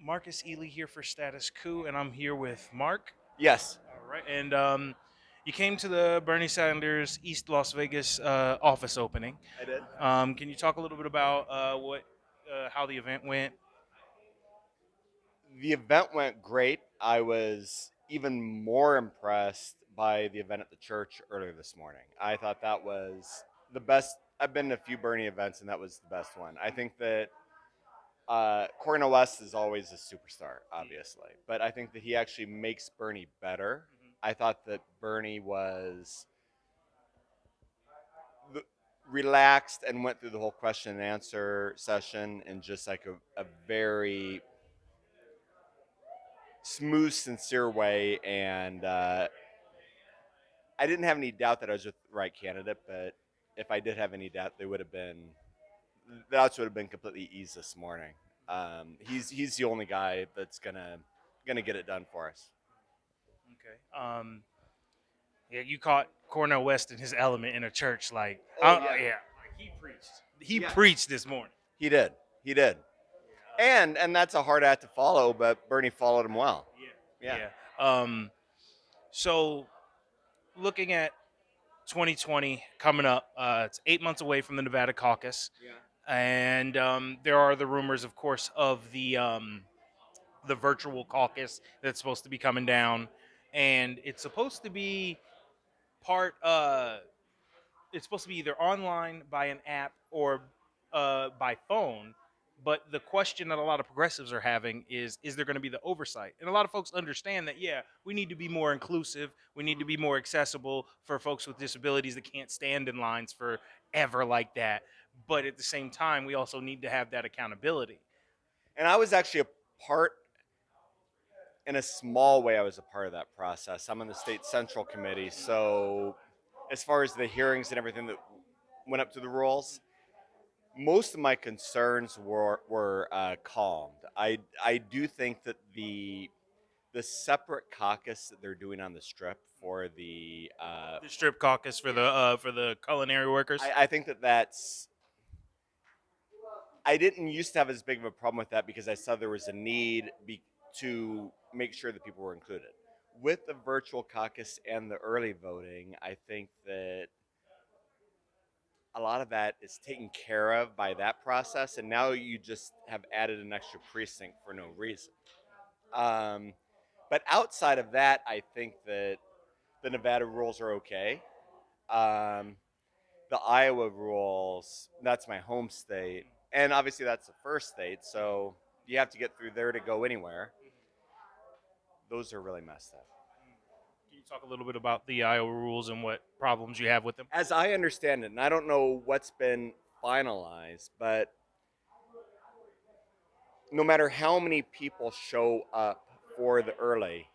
Marcus Ely here for Status Coup, and I'm here with Mark. Yes, All right, and you came to the Bernie Sanders East Las Vegas office opening. I did. Can you talk a little bit about how the event went? The event went great. I was even more impressed by the event at the church earlier this morning. I thought that was the best. I've been to a few Bernie events, and that was the best one. I think that Cornel West is always a superstar, obviously, but I think that he actually makes Bernie better. I thought that Bernie was the, relaxed and went through the whole question and answer session in just like a very smooth, sincere way. And I didn't have any doubt that I was with the right candidate, but if I did have any doubt, they would have been the odds would have been completely easy this morning. He's the only guy that's gonna get it done for us. Okay. Yeah, you caught Cornel West in his element in a church. Oh yeah, Yeah, like he preached. He yeah, preached this morning. he did, he did, and that's a hard act to follow, but Bernie followed him well. Yeah, Yeah, yeah. So looking at 2020 coming up, it's 8 months away from the Nevada caucus, yeah. and there are the rumors, of course, of the virtual caucus that's supposed to be coming down, and it's supposed to be part. It's supposed to be either online by an app or by phone. But the question that a lot of progressives are having is there going to be the oversight? And a lot of folks understand that, yeah, we need to be more inclusive. We need to be more accessible for folks with disabilities that can't stand in lines forever like that. But at the same time, we also need to have that accountability. And I was actually a part in a small way. I was a part of that process. I'm on the state central committee, so as far as the hearings and everything that went up to the rules, most of my concerns were calmed. I do think that the separate caucus that they're doing on the strip for The strip caucus for the culinary workers. I think that that's I didn't used to have as big of a problem with that because I saw there was a need to make sure that people were included. With the virtual caucus and the early voting, I think that a lot of that is taken care of by that process, and now you just have added an extra precinct for no reason. Um, but outside of that, I think that the Nevada rules are okay. Um, the Iowa rules, that's my home state, and obviously that's the first state, so you have to get through there to go anywhere. Those are really messed up. Can you talk a little bit about the Iowa rules and what problems you have with them? As I understand it, and I don't know what's been finalized, but no matter how many people show up for the early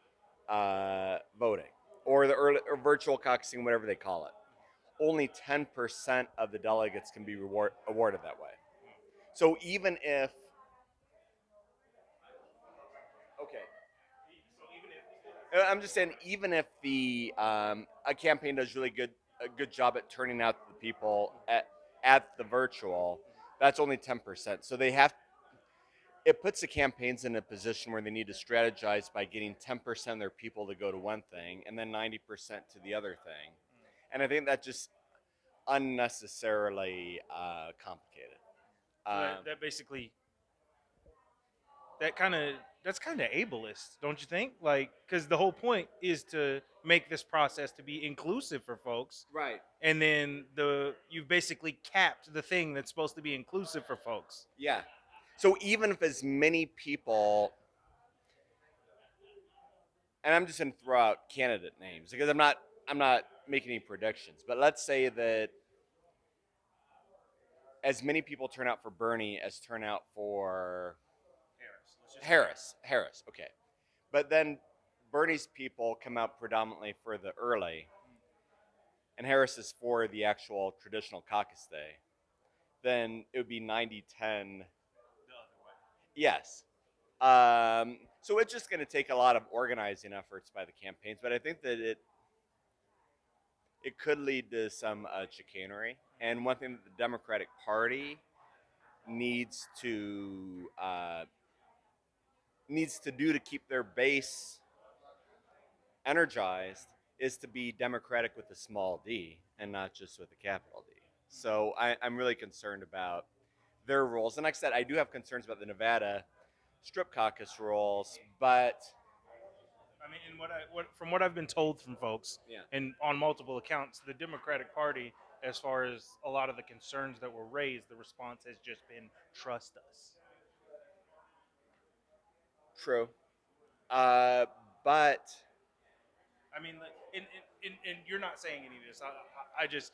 voting or the early or virtual caucusing, whatever they call it, only 10% of the delegates can be awarded that way. So even if okay, I'm just saying, even if the a campaign does a good job at turning out the people at the virtual, that's only 10%. So they have it puts the campaigns in a position where they need to strategize by getting 10% of their people to go to one thing and then 90% to the other thing. And I think that just unnecessarily complicated. So Um, that basically that kind of that's kind of ableist, don't you think? Like, because the whole point is to make this process to be inclusive for folks, right. and then you've basically capped the thing that's supposed to be inclusive for folks. Yeah. So even if as many people, and I'm just going to throw out candidate names because I'm not making any predictions, but let's say that as many people turn out for Bernie as turn out for Harris, okay. But then Bernie's people come out predominantly for the early, and Harris is for the actual traditional caucus day. Then it would be 90-10. Yes. So it's just going to take a lot of organizing efforts by the campaigns, but I think that it could lead to some chicanery. And one thing that the Democratic Party needs to needs to do to keep their base energized is to be democratic with a small d and not just with a capital D. So I'm really concerned about their rules. And like I said, I do have concerns about the Nevada strip caucus rules, but I mean, and what from what I've been told from folks, yeah, and on multiple accounts, the Democratic Party, as far as a lot of the concerns that were raised, the response has just been trust us. true. Uh, but I mean, like, and you're not saying any of this. I just,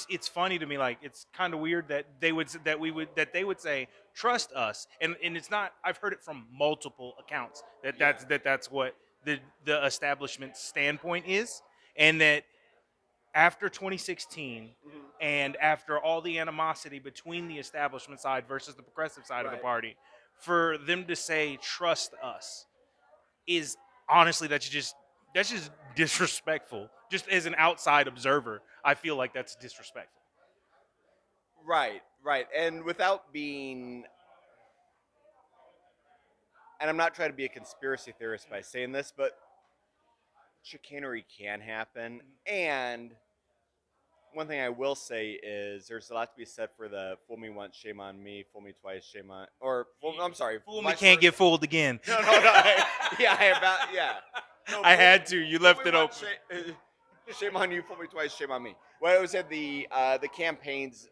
it's funny to me. Like, it's kind of weird that they would say trust us, and it's not. I've heard it from multiple accounts that yeah, that's what the establishment standpoint is, and that after 2016 mhm, and after all the animosity between the establishment side versus the progressive side of the right. party, for them to say trust us is honestly that's just disrespectful. Just as an outside observer, I feel like that's disrespectful. Right, right. And without being, and I'm not trying to be a conspiracy theorist by saying this, but chicanery can happen. And one thing I will say is there's a lot to be said for the fool me once, shame on me, fool me twice, shame on, or fool, I'm sorry, Fool me my can't story. get fooled again. No, no, no. Yeah, yeah. No, I had to. You fool left me it once, open. shame on you, fool me twice, shame on me. Well, I was said the campaigns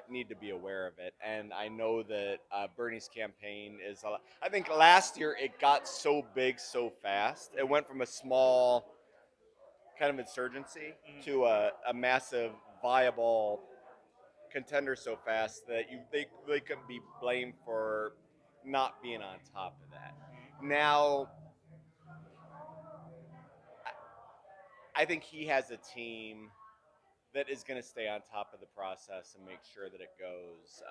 need to be aware of it, and I know that Bernie's campaign is. I think last year it got so big so fast. It went from a small kind of insurgency to a massive viable contender so fast that they couldn't be blamed for not being on top of that. Now, I think he has a team that is going to stay on top of the process and make sure that it goes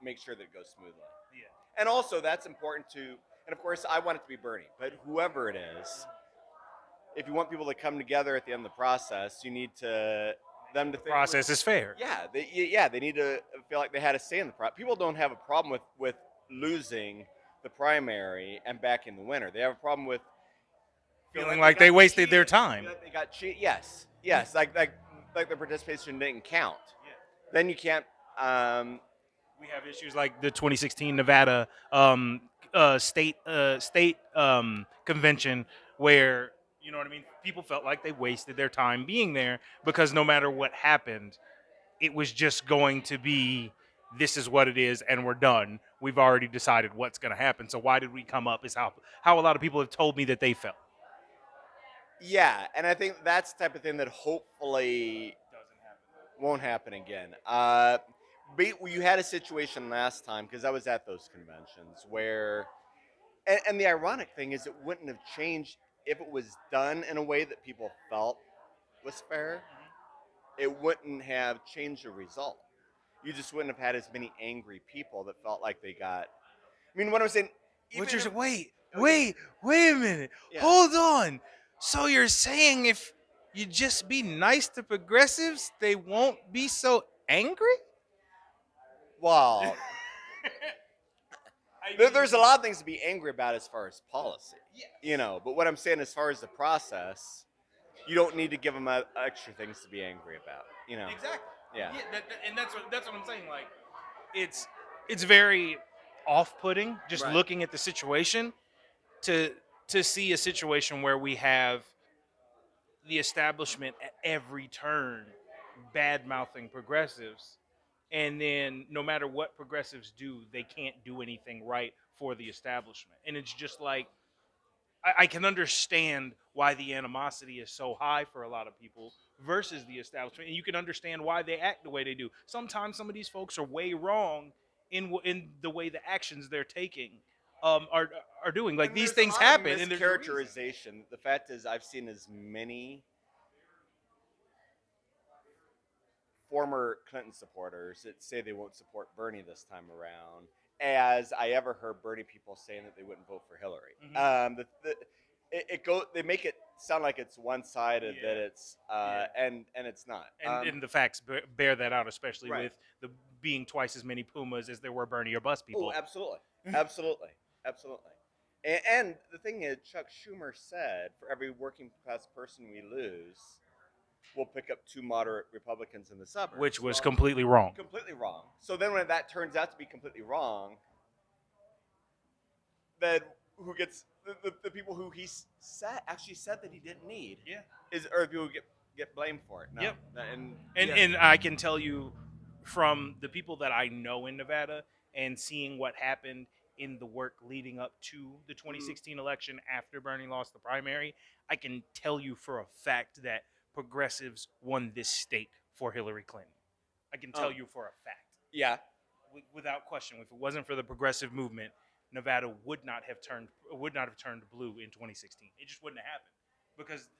smoothly. Yeah. And also, that's important to. And of course, I want it to be Bernie, but whoever it is, if you want people to come together at the end of the process, you need to them to The think. process is fair. They need to feel like they had a say in the process. People don't have a problem with losing the primary and back in the winner. They have a problem with Feeling like they wasted their time. Feeling like they got cheated. Yes, like the participation didn't count. Then you can't. We have issues like the 2016 Nevada state convention, where you know what I mean. People felt like they wasted their time being there because no matter what happened, it was just going to be this is what it is and we're done. We've already decided what's going to happen. So why did we come up? Is how a lot of people have told me that they felt. Yeah, and I think that's the type of thing that hopefully won't happen again. But you had a situation last time because I was at those conventions where, and the ironic thing is, it wouldn't have changed if it was done in a way that people felt was fair. It wouldn't have changed the result. You just wouldn't have had as many angry people that felt like they got. I mean, what I'm saying, even What you're if, wait, oh, yeah, wait a minute. yeah. Hold on. So you're saying if you just be nice to progressives, they won't be so angry? Well, there's a lot of things to be angry about as far as policy, But what I'm saying, as far as the process, you don't need to give them extra things to be angry about, Exactly. Yeah. And that's what I'm saying. Like, it's it's very off-putting just Right. looking at the situation to see a situation where we have the establishment at every turn bad mouthing progressives, and then no matter what progressives do, they can't do anything right for the establishment. And it's just like I can understand why the animosity is so high for a lot of people versus the establishment, and you can understand why they act the way they do. Sometimes some of these folks are way wrong in the way the actions they're taking are doing. Like And these there's a things lot of happen, and there's a reason. mischaracterization. The fact is, I've seen as many former Clinton supporters that say they won't support Bernie this time around as I ever heard Bernie people saying that they wouldn't vote for Hillary. They make it sound like it's one sided, that it's and it's not. And the facts bear that out, especially Right. with the being twice as many Pumas as there were Bernie or bus people. Oh, absolutely, absolutely, absolutely. And the thing is, Chuck Schumer said, for every working class person we lose, we'll pick up two moderate Republicans in the which suburbs. was Well, completely wrong. completely wrong. So then, when that turns out to be completely wrong, then who gets the people who he said actually said that he didn't need Yeah. is or people who get blamed for it. No, Yep. and And yeah, and I can tell you from the people that I know in Nevada and seeing what happened in the work leading up to the Mhm. 2016 election after Bernie lost the primary, I can tell you for a fact that progressives won this state for Hillary Clinton. I can tell um, you for a fact, yeah. without question. If it wasn't for the progressive movement, Nevada would not have turned blue in 2016. It just wouldn't have happened because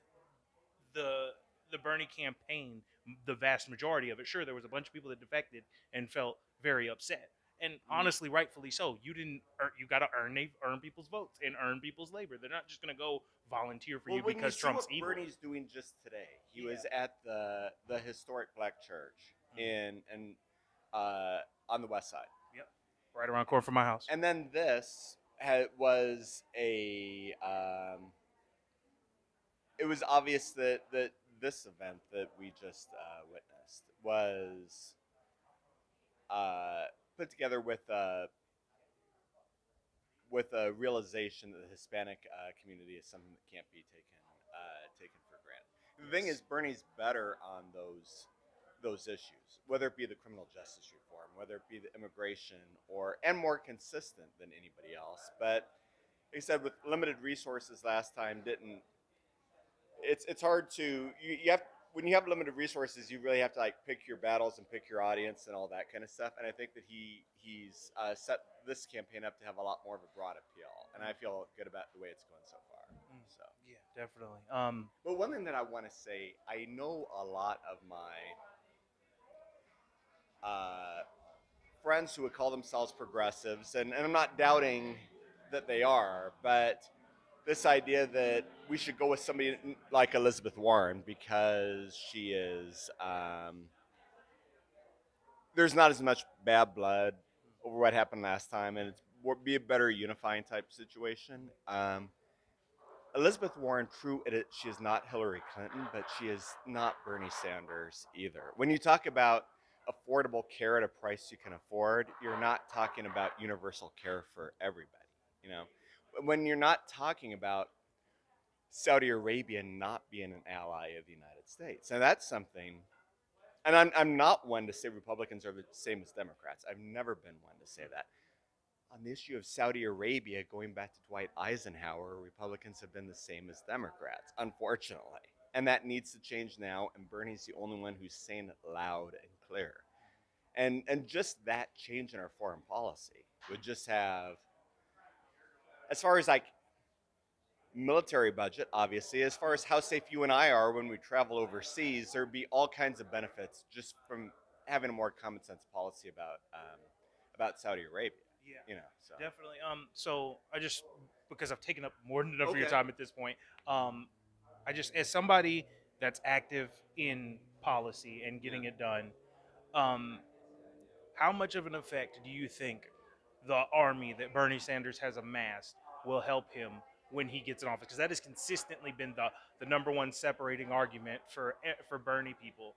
the the Bernie campaign, the vast majority of it, sure, there was a bunch of people that defected and felt very upset, and Mhm. honestly, rightfully so. You got to earn people's votes and earn people's labor. They're not just going to go volunteer for Well, you when you because see Trump's what evil. Bernie's doing just today, he Yeah. was at the historic Black Church Mm. in uh, on the west side, Yep. Right around the corner from my house. and then this was a it was obvious that this event that we just witnessed was put together with a realization that the Hispanic community is something that can't be taken for granted. The thing is, Bernie's better on those issues, whether it be the criminal justice reform, whether it be the immigration, or and more consistent than anybody else. But like I said, with limited resources last time, didn't it's hard to you have when you have limited resources, you really have to like pick your battles and pick your audience and all that kind of stuff. And I think that he's set this campaign up to have a lot more of a broad appeal, and I feel good about the way it's going so far. So, Yeah, definitely. but one thing that I want to say, I know a lot of my friends who would call themselves progressives, and I'm not doubting that they are, but this idea that we should go with somebody like Elizabeth Warren because she is there's not as much bad blood over what happened last time, and it's be a better unifying type situation. Elizabeth Warren, true, she is not Hillary Clinton, but she is not Bernie Sanders either. When you talk about affordable care at a price you can afford, you're not talking about universal care for everybody. You know, when you're not talking about Saudi Arabia not being an ally of the United States, and that's something. And I'm not one to say Republicans are the same as Democrats. I've never been one to say that. On the issue of Saudi Arabia, going back to Dwight Eisenhower, Republicans have been the same as Democrats, unfortunately. And that needs to change now, and Bernie's the only one who's saying it loud and clear. And just that change in our foreign policy would just have, as far as like military budget, obviously, as far as how safe you and I are when we travel overseas, there'd be all kinds of benefits just from having a more common sense policy about Saudi Arabia. Yeah, You know, so definitely. So I just because I've taken up more than enough of your okay, time at this point. Um, I just as somebody that's active in policy and yeah. getting it done, um, how much of an effect do you think the army that Bernie Sanders has amassed will help him when he gets in office? Because that has consistently been the number one separating argument for Bernie people.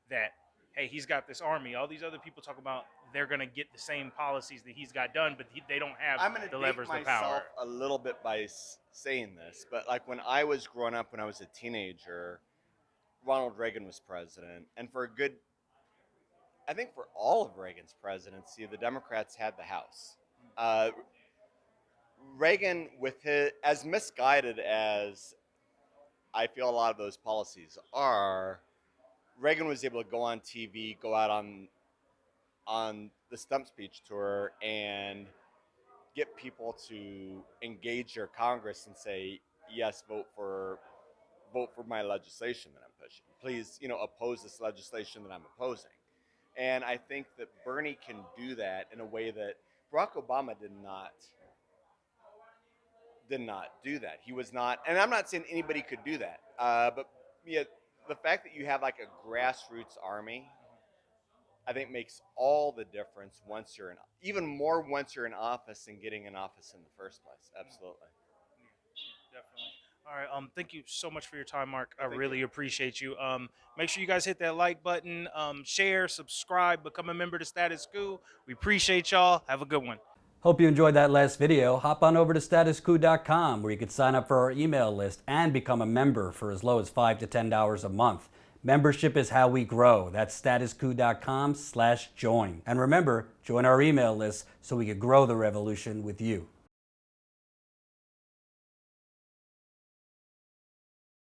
That hey, he's got this army. All these other people talk about they're going to get the same policies that he's got done, but they don't have I'm going the to date levers, the power. myself a little bit by saying this, but like when I was growing up, when I was a teenager, Ronald Reagan was president, and for a good, I think for all of Reagan's presidency, the Democrats had the House. Uh, Reagan, with his as misguided as I feel a lot of those policies are, Reagan was able to go on TV, go out on the stump speech tour, and get people to engage their Congress and say, yes, vote for my legislation that I'm pushing. Please, oppose this legislation that I'm opposing. And I think that Bernie can do that in a way that Barack Obama did not do that. He was not, and I'm not saying anybody could do that, but yeah, the fact that you have like a grassroots army, I think makes all the difference once you're in, even more once you're in office and getting in office in the first place. Absolutely. Definitely. All right. Thank you so much for your time, Mark. I Well, thank you. really appreciate you. Make sure you guys hit that like button, share, subscribe, become a member to Status Quo. We appreciate y'all. Have a good one. Hope you enjoyed that last video. Hop on over to statusquo.com where you can sign up for our email list and become a member for as low as $5 to $10 a month. Membership is how we grow. That's statusquo.com/join. And remember, join our email list so we can grow the revolution with you.